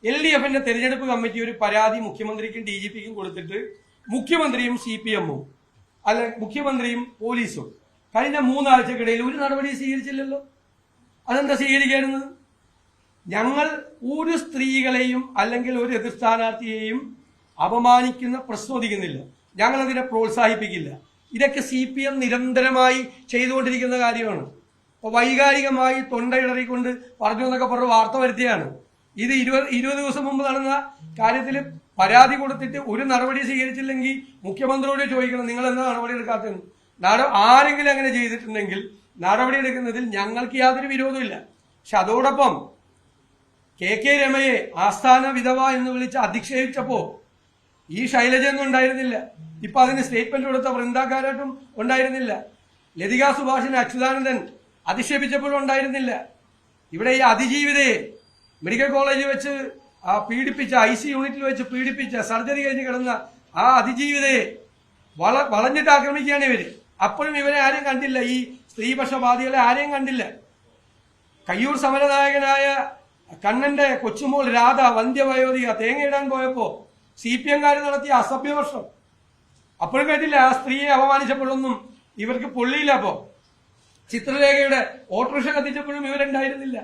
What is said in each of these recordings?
LDFിന്റെ തെരഞ്ഞെടുപ്പ് കമ്മിറ്റി ഒരു പരാതി മുഖ്യമന്ത്രിക്കും DGPക്കും കൊടുത്തിട്ട് മുഖ്യമന്ത്രിയും CPM-ഉം അല്ല മുഖ്യമന്ത്രിയും പോലീസും കഴിഞ്ഞ 3 ആഴ്ചക്കിടയിൽ ഒരു നടപടി സ്വീകരിച്ചില്ലല്ലോ. അതെന്താ സ്വീകരിക്കായിരുന്നത്? ഞങ്ങൾ ഒരു സ്ത്രീകളെയും അല്ലെങ്കിൽ ഒരു എതിർ സ്ഥാനാർത്ഥിയെയും അപമാനിക്കുന്ന പ്രശ്നോദിക്കുന്നില്ല. ഞങ്ങൾ അതിനെ പ്രോത്സാഹിപ്പിക്കില്ല. ഇതൊക്കെ CPM നിരന്തരമായി ചെയ്തുകൊണ്ടിരിക്കുന്ന കാര്യമാണ്. അപ്പൊ വൈകാരികമായി തൊണ്ടയിടറിക്കൊണ്ട് പറഞ്ഞു എന്നൊക്കെ പറഞ്ഞ് വാർത്ത വരുത്തിയാണ്. ഇത് 20 ദിവസം മുമ്പ് നടന്ന കാര്യത്തിൽ പരാതി കൊടുത്തിട്ട് ഒരു നടപടി സ്വീകരിച്ചില്ലെങ്കിൽ മുഖ്യമന്ത്രിയോട് ചോദിക്കണം, നിങ്ങൾ എന്താ നടപടി എടുക്കാത്തതെന്ന്. ആരെങ്കിലും അങ്ങനെ ചെയ്തിട്ടുണ്ടെങ്കിൽ നടപടി എടുക്കുന്നതിൽ ഞങ്ങൾക്ക് യാതൊരു വിരോധമില്ല. പക്ഷെ അതോടൊപ്പം KK രമയെ ആസ്ഥാന വിധവ എന്ന് വിളിച്ച് അധിക്ഷേപിച്ചപ്പോ ഈ ശൈലജയൊന്നും ഉണ്ടായിരുന്നില്ല. ഇപ്പൊ അതിന് സ്റ്റേറ്റ്മെന്റ് കൊടുത്ത വൃന്ദാകാരായിട്ടും ഉണ്ടായിരുന്നില്ല. ലതിക സുഭാഷിനെ അച്യുതാനന്ദൻ അധിക്ഷേപിച്ചപ്പോഴും ഉണ്ടായിരുന്നില്ല. ഇവിടെ ഈ അതിജീവിതയെ മെഡിക്കൽ കോളേജിൽ വെച്ച് പീഡിപ്പിച്ച IC യൂണിറ്റിൽ വെച്ച് പീഡിപ്പിച്ച സർജറി കഴിഞ്ഞ് കിടന്ന ആ അതിജീവിതയെ വളഞ്ഞിട്ട് ആക്രമിക്കുകയാണ് ഇവര്. അപ്പോഴും ഇവരെ ആരെയും കണ്ടില്ല. ഈ സ്ത്രീപക്ഷവാദികളെ ആരെയും കണ്ടില്ല. കയ്യൂർ സമരനായകനായ കണ്ണന്റെ കൊച്ചുമോൾ രാധ വന്ധ്യവയോധിക തേങ്ങയിടാൻ പോയപ്പോ CPM-കാര് നടത്തിയ അസഭ്യവർഷം അപ്പോഴും കേട്ടില്ല. ആ സ്ത്രീയെ അപമാനിച്ചപ്പോഴൊന്നും ഇവർക്ക് പൊള്ളിയില്ല. അപ്പോ ചിത്രരേഖയുടെ ഓട്ടോറിക്ഷ കത്തിച്ചപ്പോഴും ഇവരുണ്ടായിരുന്നില്ല.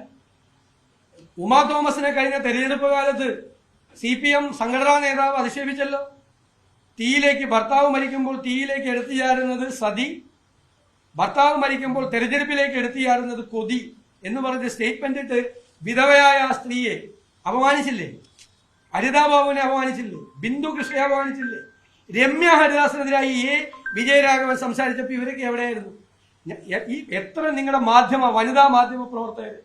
ഉമാ തോമസിനെ കഴിഞ്ഞ തെരഞ്ഞെടുപ്പ് കാലത്ത് CPM സംഘടനാ നേതാവ് അധിക്ഷേപിച്ചല്ലോ. ഭർത്താവ് മരിക്കുമ്പോൾ തീയിലേക്ക് എടുത്തു ചാരുന്നത് സതി, ഭർത്താവ് മരിക്കുമ്പോൾ തെരഞ്ഞെടുപ്പിലേക്ക് എടുത്തു ചാരുന്നത് കൊതി എന്ന് പറഞ്ഞ് സ്റ്റേറ്റ്മെന്റ് ഇട്ട് വിധവയായ ആ സ്ത്രീയെ അപമാനിച്ചില്ലേ? ഹരിതാബാബുവിനെ അപമാനിച്ചില്ലേ? ബിന്ദു കൃഷ്ണയെ അപമാനിച്ചില്ലേ? രമ്യ ഹരിദാസിനെതിരായി വിജയരാഘവൻ സംസാരിച്ചപ്പോൾ ഇവരൊക്കെ എവിടെയായിരുന്നു? ഈ എത്ര നിങ്ങളുടെ വനിതാ മാധ്യമ പ്രവർത്തകർ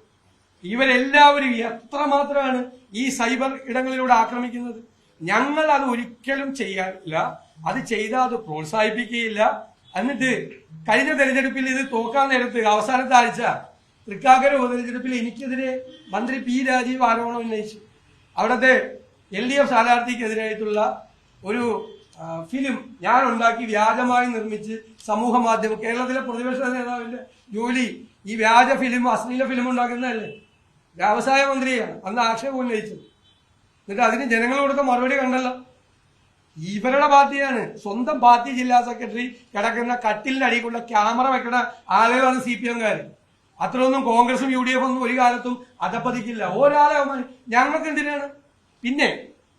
ഇവരെല്ലാവരും എത്രമാത്രമാണ് ഈ സൈബർ ഇടങ്ങളിലൂടെ ആക്രമിക്കുന്നത്? ഞങ്ങൾ അത് ഒരിക്കലും ചെയ്യാറില്ല. അത് ചെയ്താൽ അത് പ്രോത്സാഹിപ്പിക്കുകയില്ല. എന്നിട്ട് കഴിഞ്ഞ തെരഞ്ഞെടുപ്പിൽ ഇത് തോക്കാൻ നേരത്ത് അവസാനത്തെ ആഴ്ച തൃക്കാക്കര ഉപതെരഞ്ഞെടുപ്പിൽ എനിക്കെതിരെ മന്ത്രി P. രാജീവ് ആരോപണം ഉന്നയിച്ചു. അവിടുത്തെ LDF സ്ഥാനാർത്ഥിക്കെതിരായിട്ടുള്ള ഒരു ഫിലിം ഞാൻ ഉണ്ടാക്കി വ്യാജമായി നിർമ്മിച്ച് സമൂഹ മാധ്യമം, കേരളത്തിലെ പ്രതിപക്ഷ നേതാവിന്റെ ജോലി ഈ വ്യാജ ഫിലിം അശ്ലീല ഫിലിം ഉണ്ടാക്കുന്നതല്ലേ? വ്യവസായ മന്ത്രിയാണ് അന്ന് ആക്ഷേപം ഉന്നയിച്ചത്. എന്നിട്ട് അതിന് ജനങ്ങൾ കൊടുത്ത മറുപടി കണ്ടല്ലോ. ഇവരുടെ പാർട്ടിയാണ്, സ്വന്തം പാർട്ടി ജില്ലാ സെക്രട്ടറി കിടക്കുന്ന കട്ടിലിന്റെ അടിയിലുള്ള ക്യാമറ വെക്കുന്ന ആളുകളാണ് CPM-കാർ. അത്രയൊന്നും കോൺഗ്രസും UDF ഒന്നും ഒരു കാലത്തും അധപ്പതിക്കില്ല. ഒരാളെ ഞങ്ങൾക്ക് എന്തിനാണ്? പിന്നെ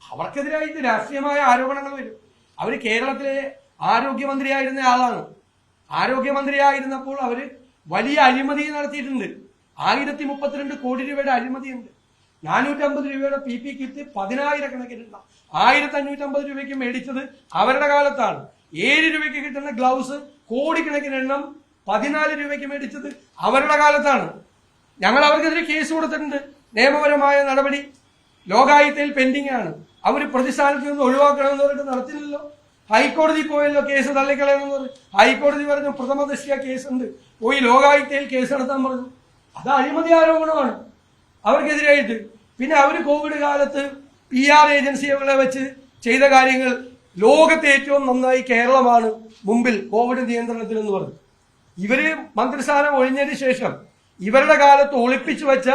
അവർക്കെതിരായിട്ട് രാഷ്ട്രീയമായ ആരോപണങ്ങൾ വരും. അവര് കേരളത്തിലെ ആരോഗ്യമന്ത്രിയായിരുന്ന ആളാണ്. ആരോഗ്യമന്ത്രിയായിരുന്നപ്പോൾ അവര് വലിയ അഴിമതി നടത്തിയിട്ടുണ്ട്. 1032 കോടി രൂപയുടെ അഴിമതിയുണ്ട്. 450 രൂപയുടെ PP കിറ്റ് 10,000 കണക്കിനുള്ള 1550 രൂപയ്ക്ക് മേടിച്ചത് അവരുടെ കാലത്താണ്. 7 രൂപയ്ക്ക് കിട്ടുന്ന ഗ്ലൗസ് കോടിക്കണക്കിന് എണ്ണം 14 രൂപയ്ക്ക് മേടിച്ചത് അവരുടെ കാലത്താണ്. ഞങ്ങൾ അവർക്കെതിരെ കേസ് കൊടുത്തിട്ടുണ്ട്. നിയമപരമായ നടപടി ലോകായുക്തയിൽ പെൻഡിംഗ് ആണ്. അവർ പ്രതിസ്ഥാനത്ത് നിന്ന് ഒഴിവാക്കണമെന്ന് പറഞ്ഞിട്ട് നടത്തില്ലല്ലോ. ഹൈക്കോടതി പോയല്ലോ കേസ് തള്ളിക്കളയണമെന്ന് പറഞ്ഞു. ഹൈക്കോടതി പറഞ്ഞു പ്രഥമ ദൃഷ്ട്യാ കേസുണ്ട്, പോയി ലോകായുക്തയിൽ കേസ് നടത്താൻ പറഞ്ഞു. അത് അഴിമതി ആരോപണമാണ് അവർക്കെതിരായിട്ട്. പിന്നെ അവർ കോവിഡ് കാലത്ത് PR ഏജൻസികളെ വെച്ച് ചെയ്ത കാര്യങ്ങൾ ലോകത്തെ ഏറ്റവും നന്നായി കേരളമാണ് മുമ്പിൽ കോവിഡ് നിയന്ത്രണത്തിൽ എന്ന് പറഞ്ഞു. ഇവര് മന്ത്രിസ്ഥാനം ഒഴിഞ്ഞതിന് ശേഷം ഇവരുടെ കാലത്ത് ഒളിപ്പിച്ചു വെച്ച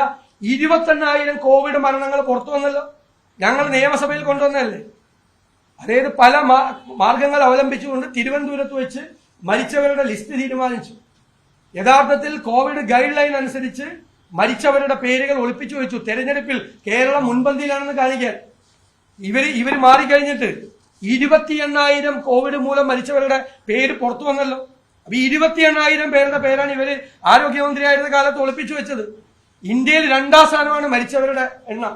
28,000 കോവിഡ് മരണങ്ങൾ പുറത്തു വന്നല്ലോ. ഞങ്ങൾ നിയമസഭയിൽ കൊണ്ടുവന്നതല്ലേ. അതായത് പല മാർഗങ്ങൾ അവലംബിച്ചുകൊണ്ട് തിരുവനന്തപുരത്ത് വെച്ച് മരിച്ചവരുടെ ലിസ്റ്റ് തീരുമാനിച്ചു. യഥാർത്ഥത്തിൽ കോവിഡ് ഗൈഡ് ലൈൻ അനുസരിച്ച് മരിച്ചവരുടെ പേരുകൾ ഒളിപ്പിച്ചു വെച്ചു. തെരഞ്ഞെടുപ്പിൽ കേരളം മുൻപന്തിയിലാണെന്ന് കാണിക്കാൻ ഇവര് മാറിക്കഴിഞ്ഞിട്ട് 28,000 കോവിഡ് മൂലം മരിച്ചവരുടെ പേര് പുറത്തു വന്നല്ലോ. അപ്പൊ 28,000 പേരുടെ പേരാണ് ഇവര് ആരോഗ്യമന്ത്രിയായിരുന്ന കാലത്ത് ഒളിപ്പിച്ചു വെച്ചത്. ഇന്ത്യയിൽ 2ാം സ്ഥാനമാണ് മരിച്ചവരുടെ എണ്ണം.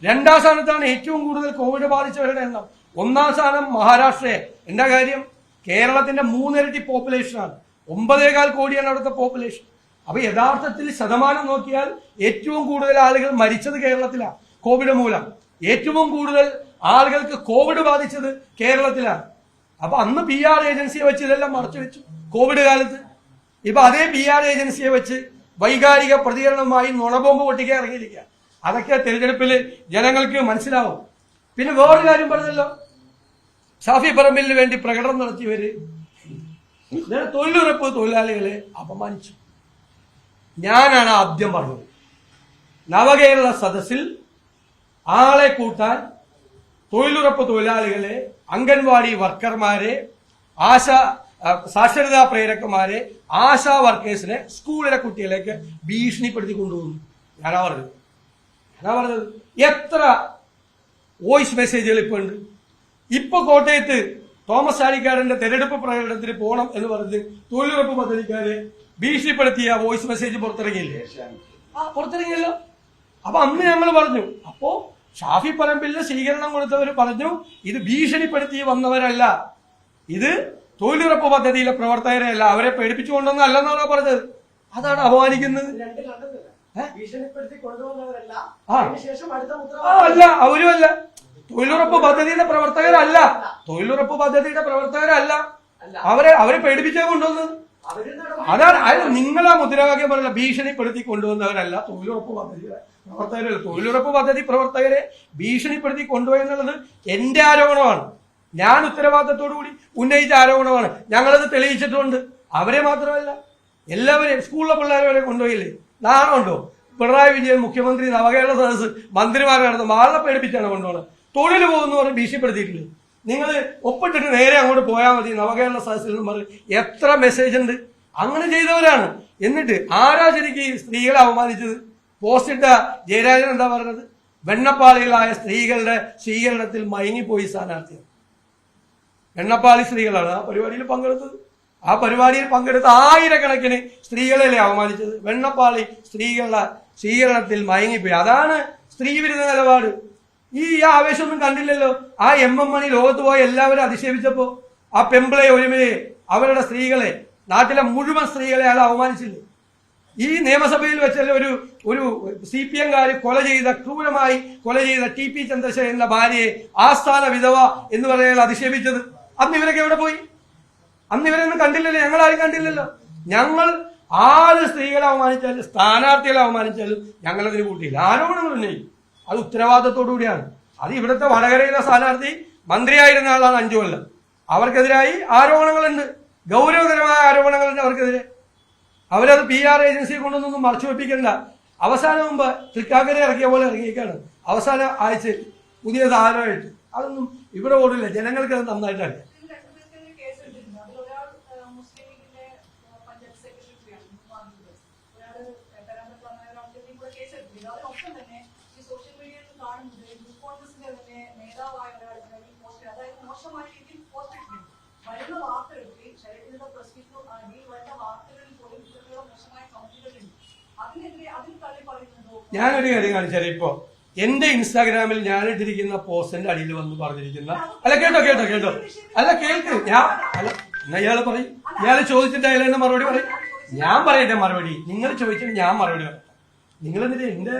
2ാം സ്ഥാനത്താണ് ഏറ്റവും കൂടുതൽ കോവിഡ് ബാധിച്ചവരുടെ എണ്ണം. 1ാം സ്ഥാനം മഹാരാഷ്ട്രയെ. എന്താ കാര്യം? കേരളത്തിന്റെ 3 ഇരട്ടി പോപ്പുലേഷനാണ്. 9.25 കോടിയാണ് അവിടുത്തെ പോപ്പുലേഷൻ. അപ്പൊ യഥാർത്ഥത്തിൽ ശതമാനം നോക്കിയാൽ ഏറ്റവും കൂടുതൽ ആളുകൾ മരിച്ചത് കേരളത്തിലാണ് കോവിഡ് മൂലം. ഏറ്റവും കൂടുതൽ ആളുകൾക്ക് കോവിഡ് ബാധിച്ചത് കേരളത്തിലാണ്. അപ്പൊ അന്ന് PR ഏജൻസിയെ വെച്ച് ഇതെല്ലാം മറച്ചു വെച്ചു കോവിഡ് കാലത്ത്. ഇപ്പൊ അതേ PR ഏജൻസിയെ വെച്ച് വൈകാരിക പ്രതികരണമായി നുണബോംബ് പൊട്ടിക്കാൻ ഇറങ്ങിയിരിക്കുക. അതൊക്കെ തെരഞ്ഞെടുപ്പിൽ ജനങ്ങൾക്ക് മനസ്സിലാവും. പിന്നെ വേറൊരു കാര്യം പറഞ്ഞല്ലോ, ഷാഫി പറമ്പിലിന് വേണ്ടി പ്രകടനം നടത്തിയവര് തൊഴിലുറപ്പ് തൊഴിലാളികളെ അപമാനിച്ചു. ഞാനാണ് ആദ്യം പറഞ്ഞത്. നവകേരള സദസ്സിൽ ആളെ കൂട്ടാൻ തൊഴിലുറപ്പ് തൊഴിലാളികളെ, അംഗൻവാടി വർക്കർമാരെ, സാക്ഷരതാ പ്രേരകന്മാരെ, ആശാ വർക്കേഴ്സിനെ സ്കൂളിലെ കുട്ടികളിലേക്ക് ഭീഷണിപ്പെടുത്തി കൊണ്ടുപോകുന്നു. ഞാനാ പറഞ്ഞത് എത്ര വോയിസ് മെസ്സേജുകൾ ഇപ്പൊ ഉണ്ട്. ഇപ്പൊ കോട്ടയത്ത് തോമസ് ചാഴിക്കാടന്റെ തെരഞ്ഞെടുപ്പ് പ്രകടനത്തിന് പോകണം എന്ന് പറഞ്ഞ് തൊഴിലുറപ്പ് പദ്ധതിക്കാരെ ഭീഷണിപ്പെടുത്തിയ വോയിസ് മെസ്സേജ് പുറത്തിറങ്ങിയല്ലോ. അപ്പൊ അന്ന് ഞങ്ങൾ പറഞ്ഞു, അപ്പോ ഷാഫി പറമ്പിലിന് സ്വീകരണം കൊടുത്തവർ പറഞ്ഞു ഇത് ഭീഷണിപ്പെടുത്തി വന്നവരല്ല, ഇത് തൊഴിലുറപ്പ് പദ്ധതിയിലെ പ്രവർത്തകരെയല്ല, അവരെ പേടിപ്പിച്ചുകൊണ്ടൊന്നല്ലെന്നാണ് പറഞ്ഞത്. അതാണ് അപമാനിക്കുന്നത്. അല്ല, അവരുമല്ല, തൊഴിലുറപ്പ് പദ്ധതിയുടെ പ്രവർത്തകരല്ല, അവരെ പേടിപ്പിച്ചേ കൊണ്ടുവന്നത്. അതാണ് നിങ്ങളാ മുദ്രാവാക്യം പറഞ്ഞ ഭീഷണിപ്പെടുത്തി കൊണ്ടുവന്നവരല്ല തൊഴിലുറപ്പ് പദ്ധതിയുടെ പ്രവർത്തകരല്ല. തൊഴിലുറപ്പ് പദ്ധതി പ്രവർത്തകരെ ഭീഷണിപ്പെടുത്തി കൊണ്ടുപോയെന്നുള്ളത് എന്റെ ആരോപണമാണ്. ഞാൻ ഉത്തരവാദിത്തത്തോടുകൂടി ഉന്നയിച്ച ആരോപണമാണ്. ഞങ്ങളത് തെളിയിച്ചിട്ടുണ്ട്. അവരെ മാത്രമല്ല, എല്ലാവരെയും, സ്കൂളിലെ പിള്ളേരെ വരെ കൊണ്ടുപോയില്ലേ? നാണമുണ്ടോ? പിണറായി വിജയൻ മുഖ്യമന്ത്രി, നവകേരള സദസ് മന്ത്രിമാരെ നടന്ന് ആളെ പേടിപ്പിച്ചാണ് കൊണ്ടുപോകുന്നത്. തൊഴിൽ പോകുന്നു പറഞ്ഞ് ഭീഷണിപ്പെടുത്തിയിട്ടില്ലേ? നിങ്ങൾ ഒപ്പിട്ടിട്ട് നേരെ അങ്ങോട്ട് പോയാൽ മതി നവകേരള സദസ്സിൽ നിന്ന് പറഞ്ഞ് എത്ര മെസ്സേജ് ഉണ്ട്. അങ്ങനെ ചെയ്തവരാണ്. എന്നിട്ട് ആരാ ശരിക്കും സ്ത്രീകളെ അവമാനിച്ചത്? പോസ്റ്റിട്ട ജയരാജൻ എന്താ പറഞ്ഞത്? വെണ്ണപ്പാളികളായ സ്ത്രീകളുടെ സ്വീകരണത്തിൽ മയങ്ങിപ്പോയി സ്ഥാനാർത്ഥികൾ. വെണ്ണപ്പാളി സ്ത്രീകളാണ് ആ പരിപാടിയിൽ പങ്കെടുത്തത്. ആ പരിപാടിയിൽ പങ്കെടുത്ത ആയിരക്കണക്കിന് സ്ത്രീകളെയല്ലേ അവമാനിച്ചത്? വെണ്ണപ്പാളി സ്ത്രീകളുടെ സ്വീകരണത്തിൽ മയങ്ങിപ്പോയി. അതാണ് സ്ത്രീവിരുദ്ധ നിലപാട്. ഈ ആവേശമൊന്നും കണ്ടില്ലല്ലോ. ആ MM മണി ലോകത്ത് പോയി എല്ലാവരും അധിക്ഷേപിച്ചപ്പോ ആ പെമ്പിളെ ഒരുമയെ, അവരുടെ സ്ത്രീകളെ, നാട്ടിലെ മുഴുവൻ സ്ത്രീകളെ അയാൾ അവമാനിച്ചില്ലേ? ഈ നിയമസഭയിൽ വെച്ചല്ലേ ഒരു CPM ക്രൂരമായി കൊല ചെയ്ത TP ചന്ദ്രശേഖരന്റെ ഭാര്യയെ ആസ്ഥാന വിധവ എന്ന് പറയാൻ അധിക്ഷേപിച്ചത്. അന്ന് ഇവരൊക്കെ എവിടെ പോയി? അന്ന് ഇവരൊന്നും കണ്ടില്ലല്ലോ. ഞങ്ങൾ ആരും കണ്ടില്ലല്ലോ. ഞങ്ങൾ ആര് സ്ത്രീകളെ അവമാനിച്ചാലും സ്ഥാനാർത്ഥികളെ അവമാനിച്ചാലും ഞങ്ങളതിന് കൂട്ടിയില്ല. ആരോപണങ്ങൾ ഉന്നയിക്കും. അത് ഉത്തരവാദിത്തത്തോടു കൂടിയാണ്. അത് ഇവിടുത്തെ വടകരയിലെ സ്ഥാനാർത്ഥി മന്ത്രിയായിരുന്ന ആളാണ് 5 കൊല്ലം. അവർക്കെതിരായി ആരോപണങ്ങളുണ്ട്, ഗൗരവതരമായ ആരോപണങ്ങളുണ്ട് അവർക്കെതിരെ. അവരത് PR ഏജൻസിയെ കൊണ്ടൊന്നും മറച്ചു വെപ്പിക്കണ്ട. അവസാനം മുമ്പ് തൃക്കാക്കര ഇറക്കിയ പോലെ ഇറങ്ങിയേക്കാണ്. അവസാന ആഴ്ച പുതിയ താരമായിട്ട് അതൊന്നും ഇവിടെ ഓടില്ല. ജനങ്ങൾക്ക് അത് നന്നായിട്ട് അറിയാം. ഞാനൊരു കാര്യം കാണിച്ചാൽ, ഇപ്പോ എന്റെ ഇൻസ്റ്റാഗ്രാമിൽ ഞാനിട്ടിരിക്കുന്ന പോസ്റ്റിന്റെ അടിയിൽ വന്ന് പറഞ്ഞിരിക്കുന്ന അല്ല കേട്ടോ അല്ല കേൾക്ക്, എന്നാ ഇയാള് പറയും. ഇയാള് ചോദിച്ചിട്ട് അയാൾ എന്നെ മറുപടി പറയും. ഞാൻ പറയട്ടെ മറുപടി. നിങ്ങൾ ചോദിച്ചിട്ട് ഞാൻ മറുപടി പറയാം. നിങ്ങൾ എന്നിട്ട് എന്റെ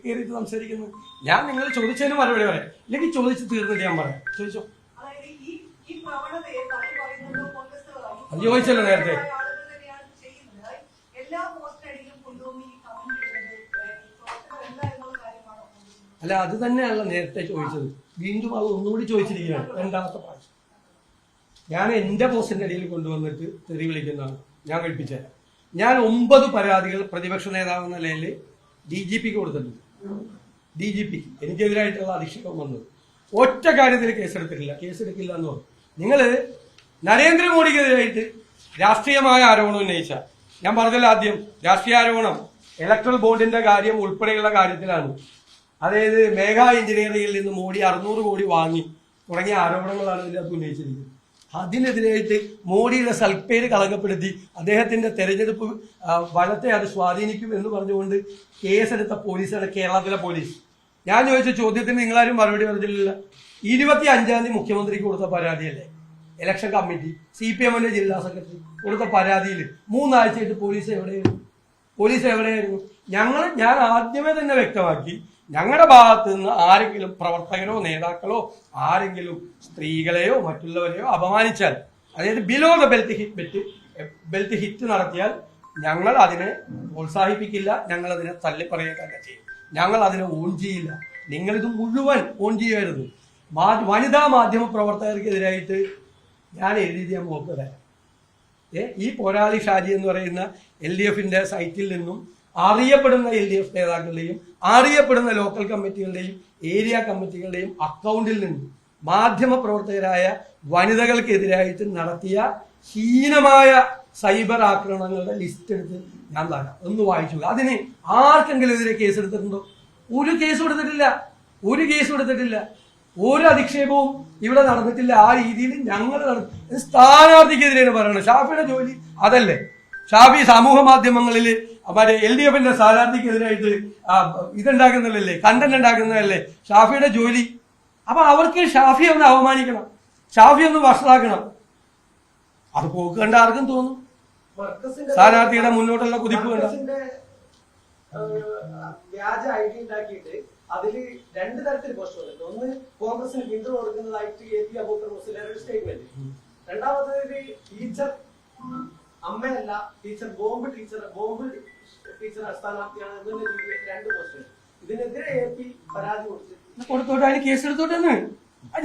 കയറിയിട്ട് സംസാരിക്കുന്നു. ഞാൻ നിങ്ങൾ ചോദിച്ചതിന് മറുപടി പറയാം, ഇല്ലെങ്കിൽ ചോദിച്ച് തീർന്നിട്ട് ഞാൻ പറയാം. ചോദിച്ചോ. അത് ചോദിച്ചല്ലോ നേരത്തെ. അല്ല, അത് തന്നെയാണല്ലോ നേരത്തെ ചോദിച്ചത്. വീണ്ടും അത് ഒന്നുകൂടി ചോദിച്ചിരിക്കുകയാണ്, രണ്ടാമത്തെ പ്രാവശ്യം. ഞാൻ എന്റെ പോസ്റ്റിന്റെ അടിയിൽ കൊണ്ടുവന്നിട്ട് തെറി വിളിക്കുന്നതാണ്. ഞാൻ കേൾപ്പിച്ചുതരാം. ഞാൻ 9 പരാതികൾ പ്രതിപക്ഷ നേതാവ് എന്ന നിലയിൽ DGPക്ക് കൊടുത്തിട്ടുണ്ട്. DGP എനിക്കെതിരായിട്ടുള്ള അധിക്ഷേപം വന്നത് ഒറ്റ കാര്യത്തിൽ കേസെടുക്കില്ല എന്ന് പറഞ്ഞു. നിങ്ങൾ നരേന്ദ്രമോദിക്കെതിരായിട്ട് രാഷ്ട്രീയമായ ആരോപണം ഉന്നയിച്ച, ഞാൻ പറഞ്ഞല്ലോ ആദ്യം, രാഷ്ട്രീയ ആരോപണം ഇലക്ട്രൽ ബോണ്ടിന്റെ കാര്യം ഉൾപ്പെടെയുള്ള കാര്യത്തിലാണ്. അതായത് മേഘ എഞ്ചിനീയറിംഗിൽ നിന്ന് മോഡി 600 കോടി വാങ്ങി തുടങ്ങിയ ആരോപണങ്ങളാണ് ഇതിനകത്ത് ഉന്നയിച്ചിരിക്കുന്നത്. അതിനെതിരായിട്ട് മോഡിയുടെ സൽപ്പേര് കളങ്കപ്പെടുത്തി അദ്ദേഹത്തിന്റെ തെരഞ്ഞെടുപ്പ് ഫലത്തെ അത് സ്വാധീനിക്കും എന്ന് പറഞ്ഞുകൊണ്ട് കേസെടുത്ത പോലീസാണ് കേരളത്തിലെ പോലീസ്. ഞാൻ ചോദിച്ച ചോദ്യത്തിന് നിങ്ങളാരും മറുപടി പറഞ്ഞില്ല. 25-ാം തീയതി മുഖ്യമന്ത്രിക്ക് കൊടുത്ത പരാതിയല്ലേ ഇലക്ഷൻ കമ്മിറ്റി, CPMന്റെ ജില്ലാ സെക്രട്ടറി കൊടുത്ത പരാതിയിൽ 3 ആഴ്ചയായിട്ട് പോലീസ് എവിടെയായിരുന്നു? ഞാൻ ആദ്യമേ തന്നെ വ്യക്തമാക്കി, ഞങ്ങളുടെ ഭാഗത്ത് നിന്ന് ആരെങ്കിലും പ്രവർത്തകരോ നേതാക്കളോ ആരെങ്കിലും സ്ത്രീകളെയോ മറ്റുള്ളവരെയോ അപമാനിച്ചാൽ, അതായത് ബിലോ ദ ബെൽറ്റ് ഹിറ്റ് നടത്തിയാൽ ഞങ്ങൾ അതിനെ പ്രോത്സാഹിപ്പിക്കില്ല, ഞങ്ങൾ അതിനെ തള്ളിപ്പറയുക തന്നെ ചെയ്യും. ഞങ്ങൾ അതിനെ ഓൺ ചെയ്യില്ല. നിങ്ങളിത് മുഴുവൻ ഓൺ ചെയ്യുമായിരുന്നു. വനിതാ മാധ്യമ പ്രവർത്തകർക്കെതിരായിട്ട് ഞാൻ എഴുതി ഞാൻ നോക്കുക. ഈ പോരാളി ഷാജി എന്ന് പറയുന്ന LDFന്റെ സൈറ്റിൽ നിന്നും അറിയപ്പെടുന്ന LDF നേതാക്കളുടെയും അറിയപ്പെടുന്ന ലോക്കൽ കമ്മിറ്റികളുടെയും ഏരിയ കമ്മിറ്റികളുടെയും അക്കൗണ്ടിൽ നിന്ന് മാധ്യമ പ്രവർത്തകരായ വനിതകൾക്കെതിരായിട്ട് നടത്തിയ ഹീനമായ സൈബർ ആക്രമണങ്ങളുടെ ലിസ്റ്റ് എടുത്ത് ഞാൻ തരാം, ഒന്ന് വായിച്ചു. അതിന് ആർക്കെങ്കിലും എതിരെ കേസ് എടുത്തിട്ടുണ്ടോ? ഒരു കേസ് കൊടുത്തിട്ടില്ല. ഒരു അധിക്ഷേപവും ഇവിടെ നടന്നിട്ടില്ല. ആ രീതിയിൽ ഞങ്ങൾ സ്ഥാനാർത്ഥിക്കെതിരെയാണ് പറയുന്നത്. ഷാഫിയുടെ ജോലി അതല്ലേ? ഷാഫി സമൂഹ മാധ്യമങ്ങളിൽ മറ്റേ LDFന്റെ സ്ഥാനാർത്ഥിക്കെതിരായിട്ട് ഇതുണ്ടാക്കുന്നതല്ലേ, കണ്ടന്റ് ഉണ്ടാക്കുന്നതല്ലേ ഷാഫിയുടെ ജോലി. അപ്പൊ അവർക്ക് ഷാഫിയെ ഒന്ന് അവമാനിക്കണം, ഷാഫിയെ ഒന്ന് വഷളാക്കണം. അത് പോക്ക് കണ്ട ആർക്കും തോന്നും. സ്ഥാനാർത്ഥിയുടെ മുന്നോട്ടുള്ള കുതിപ്പ് കണ്ട വ്യാജ ID ഉണ്ടാക്കിയിട്ട് അതില് രണ്ട് തരത്തിൽ പോസ്റ്റ് വന്നിട്ടുണ്ട്. ഒന്ന് കോൺഗ്രസിന് പിന്തുണ കൊടുക്കുന്നതായിട്ട് AP അബൂബക്കർ മുസ്ലിയാരുടെ സ്റ്റേറ്റ്മെന്റ്. രണ്ടാമത്തേത് ടീച്ചർ അമ്മയല്ല, ടീച്ചർ ബോംബ് ടീച്ചർ സ്ഥാനാർത്ഥിയാണ് എന്നുള്ള രീതിയിൽ രണ്ട് പോസ്റ്റ്. ഇതിനെതിരെ AP പരാതി കൊടുത്തോട്ടെ, അതിന് കേസെടുത്തോട്ടെന്ന്.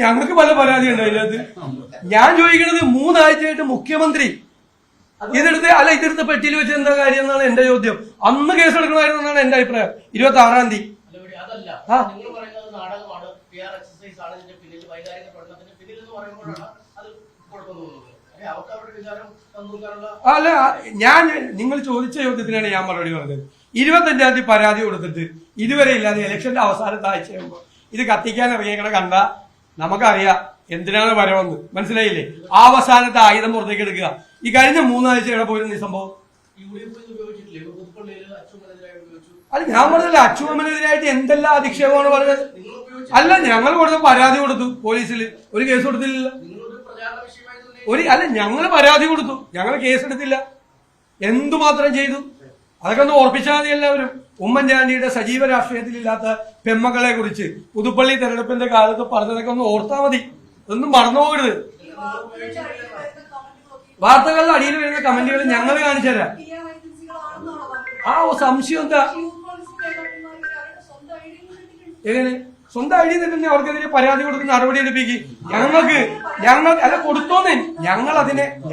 ഞങ്ങൾക്ക് പല പരാതി ഉണ്ട് അതിനകത്ത്. ഞാൻ ചോദിക്കുന്നത് 3 ആഴ്ചയായിട്ട് മുഖ്യമന്ത്രി ഇതെടുത്ത് പെട്ടിയിൽ വെച്ച് എന്താ കാര്യം എന്നാണ് എന്റെ ചോദ്യം. അന്ന് കേസെടുക്കണമായിരുന്നു എന്നാണ് എന്റെ അഭിപ്രായം. 26-ാം തീയതി അല്ല, നിങ്ങൾ ചോദിച്ച ചോദ്യത്തിനാണ് ഞാൻ മറുപടി പറഞ്ഞത്. 25-ാം തീയതി പരാതി കൊടുത്തിട്ട് ഇതുവരെ ഇല്ലാതെ ഇലക്ഷന്റെ അവസാനത്തെ ആഴ്ചയാകുമ്പോ ഇത് കത്തിക്കാൻ ഇറങ്ങിയേക്കണ കണ്ട നമുക്കറിയാം എന്തിനാണ് വരവെന്ന്. മനസ്സിലായില്ലേ? അവസാനത്തെ ആയുധം പുറത്തേക്ക് എടുക്കുക. ഈ കഴിഞ്ഞ 3 ആഴ്ച ഇവിടെ പോയിരുന്നു ഈ സംഭവം. അല്ല, ഞാൻ പറഞ്ഞില്ല അച്ചുവമ്മനെതിരായിട്ട് എന്തെല്ലാം അധിക്ഷേപമാണ് പറഞ്ഞത്. അല്ല, ഞങ്ങൾ കൊടുത്ത പരാതി കൊടുത്തു പോലീസിൽ, ഒരു കേസ് കൊടുത്തില്ല. ഞങ്ങൾ പരാതി കൊടുത്തു, ഞങ്ങൾ കേസെടുത്തില്ല. എന്തുമാത്രം ചെയ്തു അതൊക്കെ ഒന്ന് ഓർപ്പിച്ചാൽ മതി എല്ലാവരും. ഉമ്മൻചാണ്ടിയുടെ സജീവ രാഷ്ട്രീയത്തിലില്ലാത്ത പെമ്മക്കളെ കുറിച്ച് പുതുപ്പള്ളി തെരഞ്ഞെടുപ്പിന്റെ കാലത്ത് പറഞ്ഞതൊക്കെ ഒന്ന് ഓർത്താൽ മതി. ഒന്നും മറന്നു പോകരുത്. വാർത്തകളുടെ അടിയിൽ വരുന്ന കമന്റുകൾ ഞങ്ങൾ കാണിച്ചു തരാം. സംശയം എന്താ? എങ്ങനെ സ്വന്തം ഐഡി തന്നെ അവർക്കെതിരെ പരാതി കൊടുത്ത് നടപടി എടുപ്പിക്കും. ഞങ്ങൾ കൊടുത്തോന്നേ.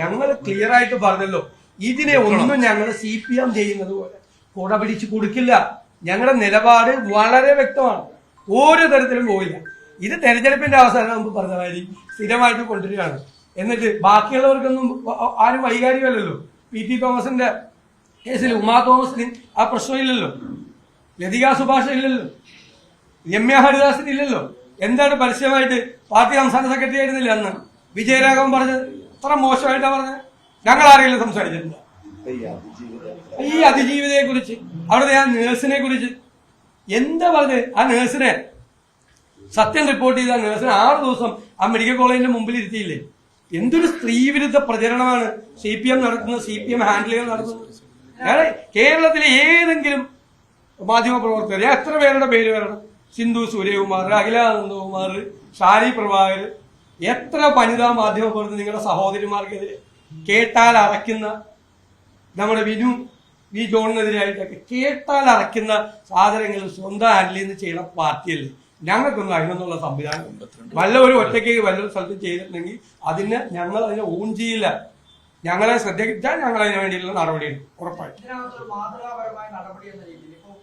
ഞങ്ങൾ ക്ലിയർ ആയിട്ട് പറഞ്ഞല്ലോ, ഇതിനെ ഒന്നും ഞങ്ങൾ CPM ചെയ്യുന്നത് പോലെ കുട പിടിച്ച് കൊടുക്കില്ല. ഞങ്ങളുടെ നിലപാട് വളരെ വ്യക്തമാണ്, ഒരു തരത്തിലും പോയില്ല. ഇത് തെരഞ്ഞെടുപ്പിന്റെ അവസാനം മുമ്പ് പറഞ്ഞ മാതിരി സ്ഥിരമായിട്ട് കൊണ്ടുവരികയാണ്. എന്നിട്ട് ബാക്കിയുള്ളവർക്കൊന്നും ആരും വൈകാരികമല്ലല്ലോ. PT തോമസിന്റെ കേസിൽ ഉമാ തോമസിന് ആ പ്രശ്നമില്ലല്ലോ, ലതിക സുഭാഷ് ഇല്ലല്ലോ, രമ്യ ഹരിദാസിന് ഇല്ലല്ലോ. എന്താണ് പരസ്യമായിട്ട് പാർട്ടി സംസ്ഥാന സെക്രട്ടറി ആയിരുന്നില്ല അന്ന് വിജയരാഘവൻ പറഞ്ഞത്? അത്ര മോശമായിട്ടാ പറഞ്ഞത്. ഞങ്ങൾ ആരെങ്കിലും സംസാരിച്ചിട്ടില്ല. ഈ അതിജീവിതയെ കുറിച്ച്, അവിടുത്തെ ആ നേഴ്സിനെ കുറിച്ച് എന്താ പറഞ്ഞത്? ആ നേഴ്സിനെ സത്യം റിപ്പോർട്ട് ചെയ്ത നേഴ്സിനെ 6 ദിവസം ആ മെഡിക്കൽ കോളേജിന്റെ മുമ്പിൽ ഇരുത്തിയില്ലേ? എന്തൊരു സ്ത്രീവിരുദ്ധ പ്രചരണമാണ് CPM നടത്തുന്നത്, CPM ഹാൻഡിലുകൾ നടത്തുന്നത്. കേരളത്തിലെ ഏതെങ്കിലും മാധ്യമ പ്രവർത്തകർ, എത്ര പേരുടെ പേര് വരണം? സിന്ധു സൂര്യകുമാർ, അഖില നന്ദകുമാർ, ഷാരി പ്രഭാകർ, എത്ര വനിതാ മാധ്യമ പ്രവർത്തകർ നിങ്ങളുടെ സഹോദരിമാർക്കെതിരെ കേട്ടാൽ അറയ്ക്കുന്ന, നമ്മുടെ വി ജോണിനെതിരായിട്ടൊക്കെ കേട്ടാൽ അറയ്ക്കുന്ന സാധനങ്ങൾ സ്വന്തം ഹാൻഡിൽ നിന്ന് ചെയ്യുന്ന പാർട്ടിയല്ലേ? ഞങ്ങൾക്കൊന്നും അതിനൊന്നുള്ള സംവിധാനം ഉണ്ട്. വല്ലവരും ഒറ്റയ്ക്ക് വല്ലൊരു സ്ഥലത്ത് ചെയ്തിട്ടുണ്ടെങ്കിൽ ഞങ്ങൾ അതിനെ ഓൺ ചെയ്യില്ല. ഞങ്ങളെ ശ്രദ്ധിച്ചാൽ ഞങ്ങൾ അതിന് വേണ്ടിയിട്ടുള്ള നടപടിയുണ്ട് ഉറപ്പായിട്ടും. മാതൃകാപരമായ നടപടി എന്ന രീതിയിൽ ഇപ്പോൾ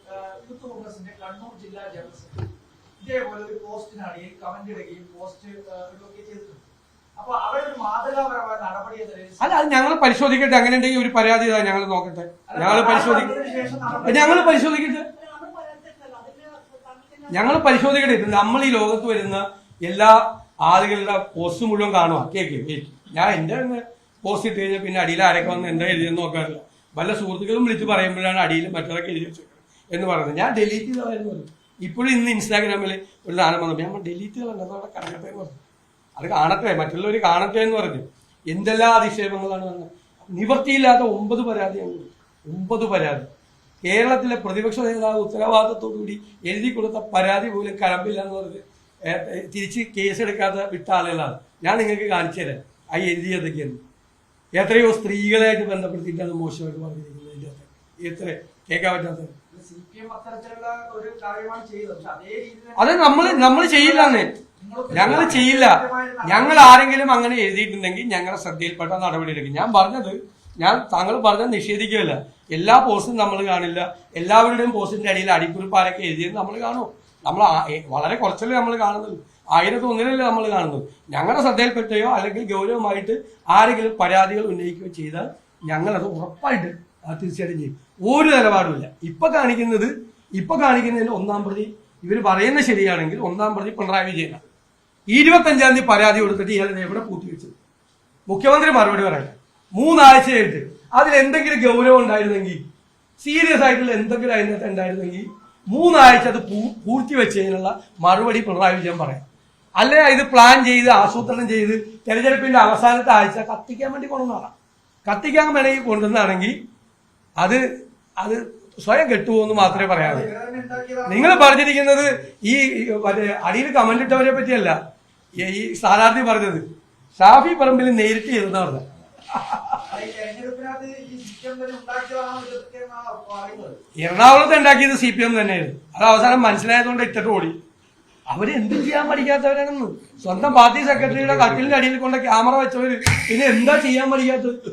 യൂത്ത് കോൺഗ്രസിന്റെ കണ്ണൂർ ജില്ലാ ജനറൽ സെക്രട്ടറി ഇതേപോലെ ഒരു പോസ്റ്റിനടിയിൽ കമന്റ് ഇടുകയും പോസ്റ്റ് ഇടുകയും ചെയ്തിട്ടുണ്ട്. അപ്പൊ അവിടെ ഒരു മാതൃകാപരമായ നടപടി എന്ന രീതിയിൽ അല്ല, അത് ഞങ്ങൾ പരിശോധിക്കട്ടെ. അങ്ങനെ ഉണ്ടെങ്കിൽ ഒരു പരാതി ഞങ്ങൾ നോക്കട്ടെ, ഞങ്ങൾ പരിശോധിക്കട്ടെ. നമ്മൾ ഈ ലോകത്ത് വരുന്ന എല്ലാ ആളുകളുടെ പോസ്റ്റ് മുഴുവൻ കാണുക. കേക്ക് ഞാൻ എന്റെ പോസ്റ്റ് ഇട്ട് കഴിഞ്ഞാൽ പിന്നെ അടിയിൽ ആരൊക്കെ വന്ന് എന്താ എഴുതിയെന്ന് നോക്കാറില്ല. വല്ല സുഹൃത്തുക്കളും വിളിച്ച് പറയുമ്പോഴാണ് അടിയിൽ മറ്റൊക്കെ എഴുതി വെച്ചേക്കുന്നത് എന്ന് പറയുന്നത്. ഞാൻ ഡിലീറ്റ് ചെയ്തതായിരുന്നു പറഞ്ഞു. ഇപ്പോഴും ഇന്ന് ഇൻസ്റ്റാഗ്രാമിൽ ഒരു സാധനം വന്നപ്പോൾ ഞാൻ ഡിലീറ്റ് ചെയ്തല്ല, അതവിടെ കിടക്കട്ടെ എന്ന് പറഞ്ഞു. അത് കാണട്ടെ, മറ്റുള്ളവർ കാണട്ടെ എന്ന് പറഞ്ഞു. എന്തെല്ലാം അധിക്ഷേപങ്ങളാണ് വന്നത്. നിവൃത്തിയില്ലാത്ത 9 പരാതിയാണ്. 9 പരാതി. കേരളത്തിലെ പ്രതിപക്ഷ നേതാവ് ഉത്തരവാദിത്തത്തോടുകൂടി എഴുതി കൊടുത്ത പരാതി പോലും കഴമ്പില്ല എന്ന് പറഞ്ഞ് തിരിച്ച് കേസെടുക്കാതെ വിട്ട ആളുകളാണ്. ഞാൻ നിങ്ങൾക്ക് കാണിച്ചു തരാം ആ എഴുതിയതൊക്കെയാണ്. എത്രയോ സ്ത്രീകളായിട്ട് ബന്ധപ്പെടുത്തിയിട്ടാണ് മോശമായിട്ട് പറഞ്ഞിരിക്കുന്നത്. എത്ര കേൾക്കാൻ പറ്റാത്തത്. അത് നമ്മൾ ചെയ്യില്ലാന്നേ. ഞങ്ങൾ ചെയ്യില്ല. ഞങ്ങൾ ആരെങ്കിലും അങ്ങനെ എഴുതിയിട്ടുണ്ടെങ്കിൽ ഞങ്ങളുടെ ശ്രദ്ധയിൽപ്പെട്ട നടപടി എടുക്കും. ഞാൻ പറഞ്ഞത് ഞാൻ താങ്കൾ പറഞ്ഞാൽ നിഷേധിക്കുകയല്ല. എല്ലാ പോസ്റ്റും നമ്മൾ കാണില്ല, എല്ലാവരുടെയും പോസ്റ്റിന്റെ അടിയിൽ അടിക്കുറിപ്പാരൊക്കെ എഴുതിയത് നമ്മൾ കാണും. നമ്മൾ വളരെ കുറച്ചല്ലേ നമ്മൾ കാണുന്നുള്ളൂ, 1001 നമ്മൾ കാണുന്നത്. ഞങ്ങളുടെ ശ്രദ്ധയിൽപ്പെട്ടയോ അല്ലെങ്കിൽ ഗൗരവമായിട്ട് ആരെങ്കിലും പരാതികൾ ഉന്നയിക്കുകയോ ചെയ്താൽ ഞങ്ങളത് ഉറപ്പായിട്ട് തീർച്ചയായിട്ടും ചെയ്യും. ഒരു നിലപാടുമില്ല. ഇപ്പൊ കാണിക്കുന്നതിന് 1-ാം പ്രതി ഇവർ പറയുന്നത് ശരിയാണെങ്കിൽ 1-ാം പ്രതി പിണറായി വിജയനാണ്. 25-ാം തീയതി പരാതി കൊടുത്തിട്ട് ഇയാളെ എവിടെ പൂത്തിവെച്ചത്? മുഖ്യമന്ത്രി മറുപടി പറയട്ടെ. 3 ആഴ്ചയായിട്ട് അതിലെന്തെങ്കിലും ഗൗരവം ഉണ്ടായിരുന്നെങ്കിൽ, സീരിയസ് ആയിട്ടുള്ള എന്തെങ്കിലും അതിനകത്ത് ഉണ്ടായിരുന്നെങ്കിൽ 3 ആഴ്ച അത് പൂർത്തി വെച്ചതിനുള്ള മറുപടി പിണറായി വിജയൻ പറയാം. അല്ലെ ഇത് പ്ലാൻ ചെയ്ത് ആസൂത്രണം ചെയ്ത് തെരഞ്ഞെടുപ്പിന്റെ അവസാനത്തെ ആഴ്ച കത്തിക്കാൻ വേണ്ടി കൊണ്ടുവന്നതാണ്. കത്തിക്കാൻ വേണമെങ്കിൽ കൊണ്ടുവന്നാണെങ്കിൽ അത് സ്വയം കെട്ടുപോകുമെന്ന് മാത്രമേ പറയാവൂ. നിങ്ങൾ പറഞ്ഞിരിക്കുന്നത് ഈ മറ്റേ അടിയിൽ കമന്റ് ഇട്ടവരെ പറ്റിയല്ല ഈ സ്ഥാനാർത്ഥി പറഞ്ഞത്. ഷാഫി പറമ്പിൽ നേരിട്ട് ഇരുന്ന പറഞ്ഞ എറണാകുളത്ത് ഉണ്ടാക്കിയത് CPM തന്നെയായിരുന്നു. അത് അവസാനം മനസ്സിലായതുകൊണ്ട് ഇട്ടിട്ട് ഓടി. അവരെന്ത് ചെയ്യാൻ പഠിക്കാത്തവരാണെന്ന്. സ്വന്തം പാർട്ടി സെക്രട്ടറിയുടെ കട്ടിലിന്റെ അടിയിൽ കൊണ്ട് ക്യാമറ വെച്ചവര് പിന്നെ എന്താ ചെയ്യാൻ പഠിക്കാത്തത്?